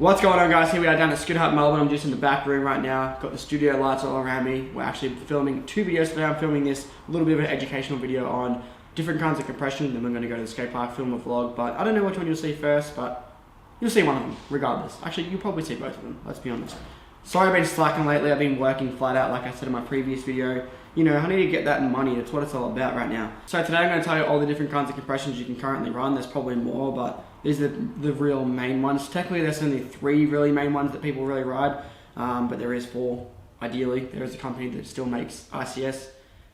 What's going on, guys? Here we are down at Scooter Hut, Melbourne. I'm just in the back room right now. Got the studio lights all around me. We're actually filming 2 videos today. I'm filming this a little bit of an educational video on different kinds of compression. Then we're going to go to the skate park, film a vlog. But I don't know which one you'll see first, but you'll see one of them regardless. Actually, you'll probably see both of them, let's be honest. Sorry I've been slacking lately. I've been working flat out like I said in my previous video. You know, I need to get that money. That's what it's all about right now. So today I'm going to tell you all the different kinds of compressions you can currently run. There's probably more, but these are the real main ones. Technically there's only 3 really main ones that people really ride, but there is 4 ideally. There is a company that still makes ICS,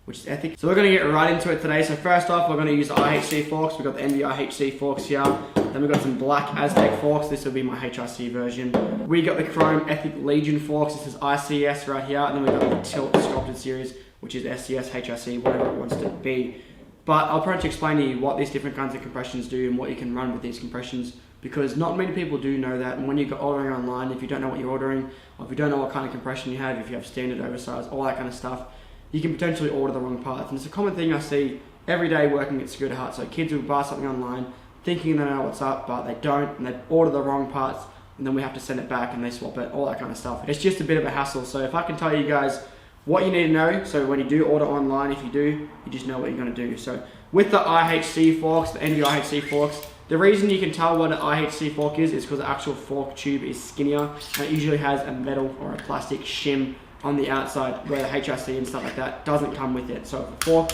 which is Ethic. So we're going to get right into it today. So first off, we're going to use the IHC forks. We've got the Envy IHC forks here. Then we've got some black Aztec forks. This will be my HRC version. We got the Chrome Ethic Legion forks. This is ICS right here. And then we've got the Tilt Sculpted series, which is SCS, HRC, whatever it wants to be. But I'll try to explain to you what these different kinds of compressions do and what you can run with these compressions, because not many people do know that. And when you go ordering online, if you don't know what you're ordering, or if you don't know what kind of compression you have, if you have standard, oversized, all that kind of stuff, you can potentially order the wrong parts. And it's a common thing I see every day working at Scooter Hut. So kids will buy something online thinking they know what's up, but they don't, and they order the wrong parts, and then we have to send it back and they swap it, all that kind of stuff. It's just a bit of a hassle. So if I can tell you guys what you need to know, so when you do order online, if you do, you just know what you're going to do. So with the IHC forks, the Envy IHC forks, the reason you can tell what an IHC fork is because the actual fork tube is skinnier, and it usually has a metal or a plastic shim on the outside, where the HRC and stuff like that doesn't come with it. So if the fork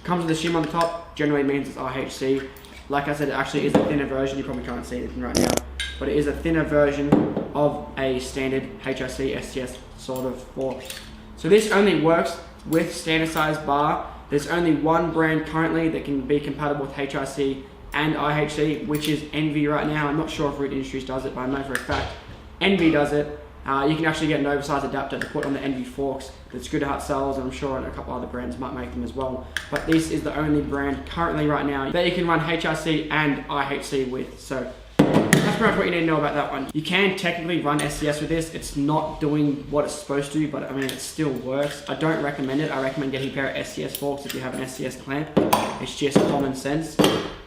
comes with a shim on the top, generally means it's IHC. Like I said, it actually is a thinner version. You probably can't see anything right now, but it is a thinner version of a standard HRC SCS sort of fork. So this only works with standard size bar. There's only one brand currently that can be compatible with HRC and IHC, which is Envy right now. I'm not sure if Root Industries does it, but I know for a fact Envy does it. You can actually get an oversized adapter to put on the Envy forks that Scooter Hut sells, and I'm sure a couple other brands might make them as well. But this is the only brand currently right now that you can run HRC and IHC with. So that's pretty much what you need to know about that one. You can technically run SCS with this. It's not doing what it's supposed to, but I mean, it still works. I don't recommend it. I recommend getting a pair of SCS forks if you have an SCS clamp. It's just common sense.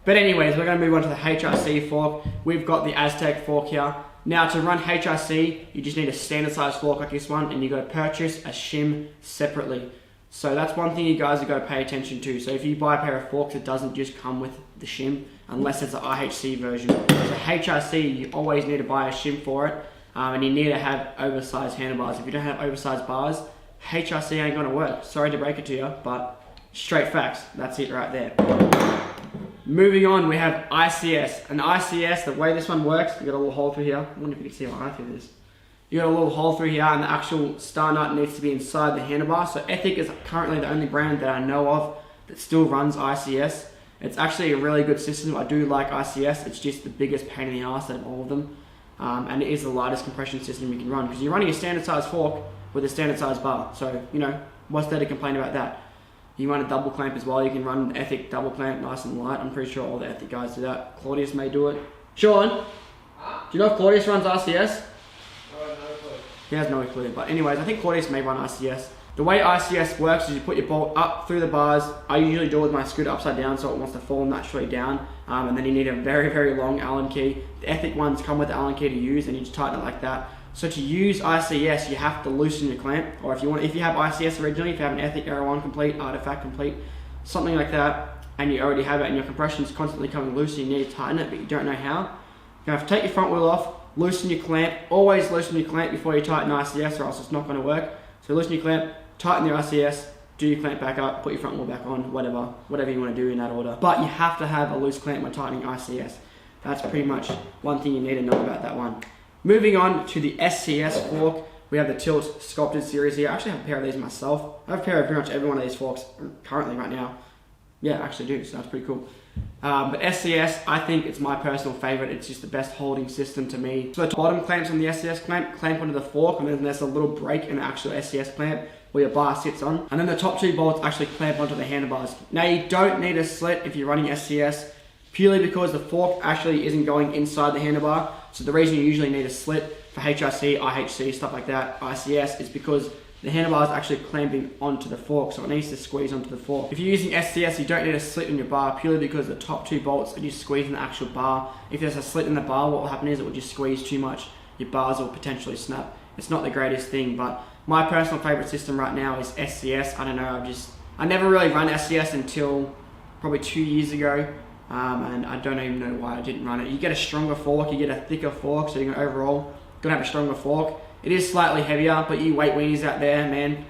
But anyways, we're going to move on to the HRC fork. We've got the Aztec fork here. Now to run HRC, you just need a standard size fork like this one, and you got to purchase a shim separately. So that's one thing you guys have got to pay attention to. So if you buy a pair of forks, it doesn't just come with the shim, unless it's the IHC version. So HRC, you always need to buy a shim for it, and you need to have oversized handlebars. If you don't have oversized bars, HRC ain't gonna work. Sorry to break it to you, but straight facts. That's it right there. Moving on, we have ICS. And ICS, the way this one works, you got a little hole through here. I wonder if you can see my eye through this. You got a little hole through here, and the actual star nut needs to be inside the handlebar. So Ethic is currently the only brand that I know of that still runs ICS. It's actually a really good system. I do like ICS. It's just the biggest pain in the ass out of all of them. And it is the lightest compression system you can run, because you're running a standard size fork with a standard size bar. So, you know, what's there to complain about that? You run a double clamp as well. You can run Ethic double clamp nice and light. I'm pretty sure all the Ethic guys do that. Claudius may do it. Sean, do you know if Claudius runs ICS? He has no clue. But anyways, I think Claudius may run ICS. The way ICS works is you put your bolt up through the bars. I usually do it with my scooter upside down so it wants to fall naturally down. And then you need a very, very long Allen key. The Ethic ones come with the Allen key to use, and you just tighten it like that. So to use ICS, you have to loosen your clamp, or if you have ICS originally, if you have an Ethic Aero 1 complete, Artifact complete, something like that, and you already have it and your compression is constantly coming loose, and you need to tighten it, but you don't know how, you have to take your front wheel off, loosen your clamp, always loosen your clamp before you tighten ICS, or else it's not going to work. So loosen your clamp, tighten your ICS, do your clamp back up, put your front wheel back on, whatever you want to do in that order. But you have to have a loose clamp when tightening ICS. That's pretty much one thing you need to know about that one. Moving on to the SCS fork, we have the Tilt Sculpted series here. I actually have a pair of these myself. I have a pair of pretty much every one of these forks currently right now. Yeah, I actually do, so that's pretty cool. But SCS, I think it's my personal favorite. It's just the best holding system to me. So the bottom clamps on the SCS clamp onto the fork, and then there's a little break in the actual SCS clamp where your bar sits on. And then the top 2 bolts actually clamp onto the handlebars. Now you don't need a slit if you're running SCS, purely because the fork actually isn't going inside the handlebar. So the reason you usually need a slit for HRC, IHC, stuff like that, ICS, is because the handlebar is actually clamping onto the fork, so it needs to squeeze onto the fork. If you're using SCS, you don't need a slit in your bar, purely because the top 2 bolts are just squeezing the actual bar. If there's a slit in the bar, what will happen is it will just squeeze too much. your bars will potentially snap. It's not the greatest thing, but my personal favorite system right now is SCS. I don't know, I never really run SCS until probably 2 years ago, and I don't even know why I didn't run it. You get a stronger fork, you get a thicker fork, so you're overall gonna have a stronger fork. It is slightly heavier, but you weight weenies out there, man,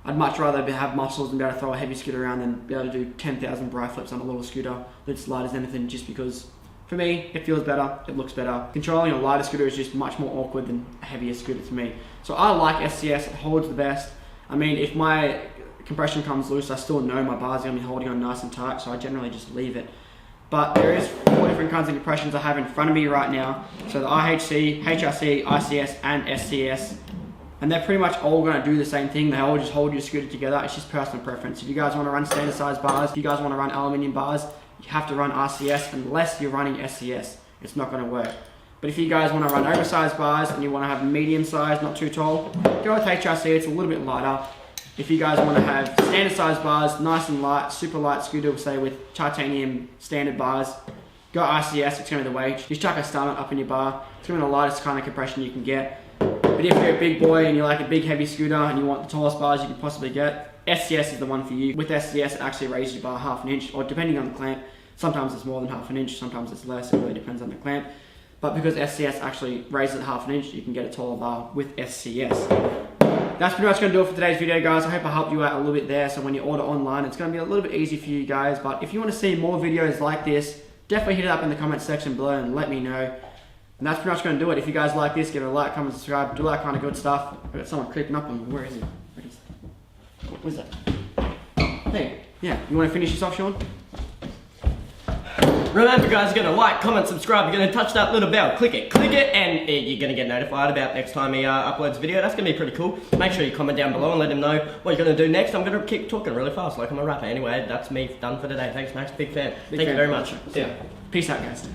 I'd much rather have muscles and be able to throw a heavy scooter around than be able to do 10,000 bri flips on a little scooter that's light as anything, just because for me, it feels better, it looks better. Controlling a lighter scooter is just much more awkward than a heavier scooter to me. So I like SCS, it holds the best. I mean, if my compression comes loose, I still know my bars are gonna be holding on nice and tight, so I generally just leave it. But there is 4 different kinds of compressions I have in front of me right now. So the IHC, HRC, ICS, and SCS. And they're pretty much all gonna do the same thing. They all just hold your scooter together. It's just personal preference. If you guys wanna run standard size bars, if you guys wanna run aluminium bars, you have to run RCS unless you're running SCS. It's not gonna work. But if you guys wanna run oversized bars and you wanna have medium size, not too tall, go with HRC, it's a little bit lighter. If you guys wanna have standard size bars, nice and light, super light scooter, say with titanium standard bars, go RCS, it's gonna be the way. Just chuck a star nut up in your bar. It's gonna be the lightest kind of compression you can get. But if you're a big boy and you like a big heavy scooter and you want the tallest bars you can possibly get, SCS is the one for you. With SCS, it actually raises your bar ½ an inch, or depending on the clamp, sometimes it's more than ½ an inch, sometimes it's less, it really depends on the clamp. But because SCS actually raises it ½ an inch, you can get a taller bar with SCS. That's pretty much going to do it for today's video, guys. I hope I helped you out a little bit there, so when you order online, it's going to be a little bit easy for you guys. But if you want to see more videos like this, definitely hit it up in the comment section below and let me know. And that's pretty much going to do it. If you guys like this, give it a like, comment, subscribe, do all that kind of good stuff. I've got someone creeping up on me. Where is he? What is that? Hey, yeah, you want to finish this off, Sean? Remember, guys, you're going to like, comment, subscribe, you're going to touch that little bell, click it, and you're going to get notified about next time he uploads a video. That's going to be pretty cool. Make sure you comment down below and let him know what you're going to do next. I'm going to keep talking really fast like I'm a rapper. Anyway, that's me done for today. Thanks, Max. Big fan. Thank you very much. Yeah. Peace out, guys.